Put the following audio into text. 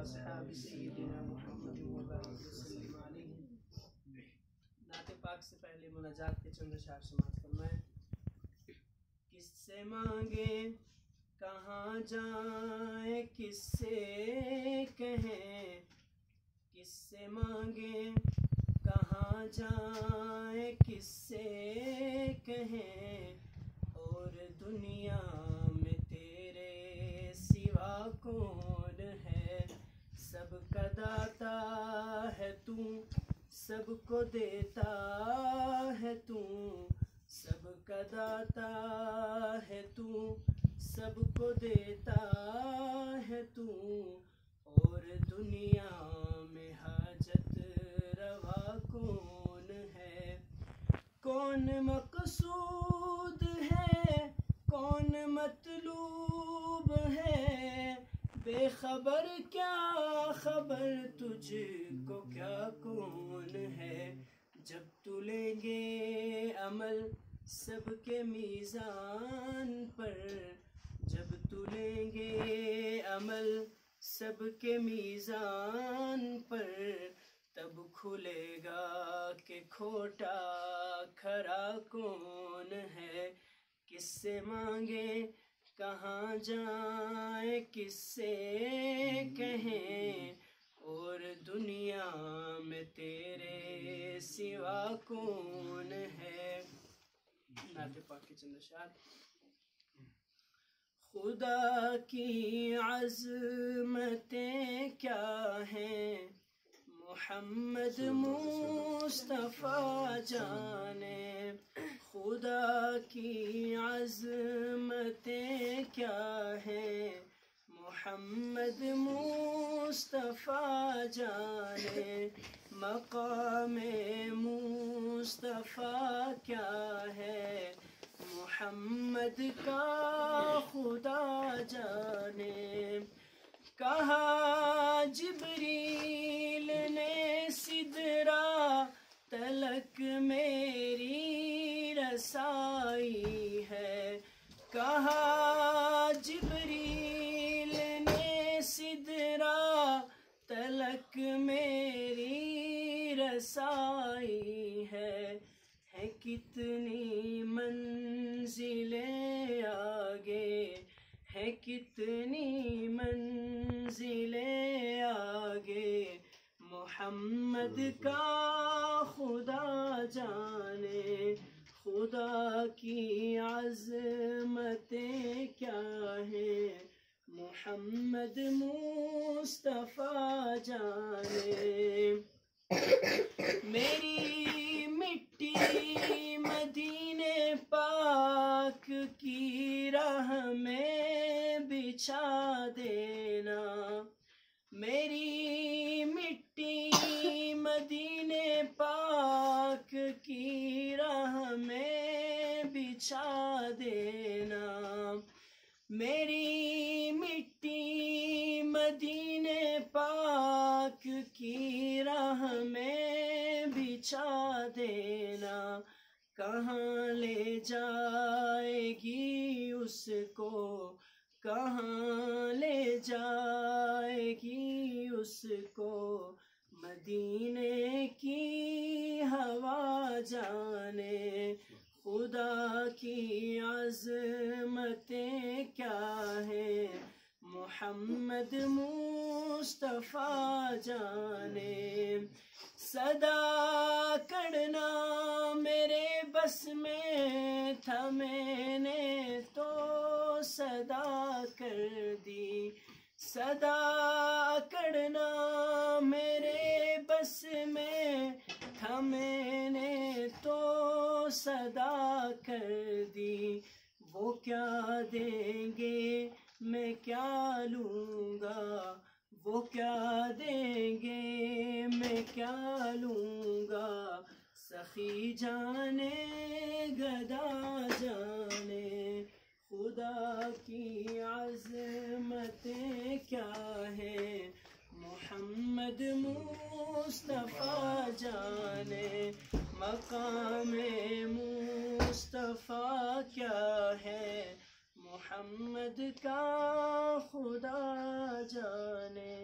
واصحاب سیدنا محمد وبارک وسلم علیہ۔ نعت پاک سے پہلے مناجات کے چند اشعار سماعت فرمائیں۔ کس سے مانگیں کہاں جائیں کس سے کہیں، کس سے مانگیں کہاں جائیں کس سے کہیں، اور دنیا میں تیرے سوا کون ہے۔ سب کا داتا ہے تو، سب کو دیتا ہے تو، سب کا داتا ہے تو، سب کو دیتا ہے تو، اور دنیا میں حاجت روا کون ہے۔ کون مقصود ہے کون مطلوب ہے، بے خبر کیا خبر تجھ کو کیا کون ہے۔ جب تو لیں گے عمل سب کے میزان پر، جب تو لیں گے عمل سب کے میزان پر، تب کھلے گا کہ کھوٹا کھرا کون ہے۔ کس سے مانگیں کہاں جائیں کس سے کہیں، اور دنیا میں تیرے سوا کون ہے۔ نعت پاک کے چند اشعار۔ خدا کی عظمتیں کیا ہیں محمد مصطفیٰ جانے، خدا کی عظمتیں کیا ہیں محمد مصطفیٰ جانے، مقام مصطفیٰ کیا ہے محمد کا خدا جانے۔ کہا جبریل نے سدرا تلک میری رسائی ہے، کہا جبریل نے سدرا تلک میری رسائی ہے۔ کتنی منزلیں آگے ہیں کتنی منزلیں آگے، محمد کا خدا جانے۔ خدا کی عظمتیں کیا ہیں محمد مصطفیٰ جانے۔ میری مٹی مدینے پاک کی راہ میں بچھا دینا، میری مٹی مدینے پاک کی راہ میں بچھا دینا، میری مٹی مدینے پاک کی راہ میں بچھا دینا۔ کہاں لے جائے گی اس کو کہاں لے جائے گی اس کو، مدینے کی ہوا جانے۔ خدا کی عظمتیں کیا ہیں محمد مصطفیٰ جانے۔ صدا کرنا میرے بس میں تھا میں نے تو صدا کر دی، صدا کرنا میرے بس میں تھا میں نے تو صدا کر دی۔ وہ کیا دیں گے میں کیا لوں گا، وہ کیا دیں گے میں کیا لوں گا، سخی جانے گدا جانے۔ خدا کی عظمتیں کیا ہیں محمد مصطفیٰ جانے، مقام مصطفیٰ کیا ہے محمد کا خدا جانے۔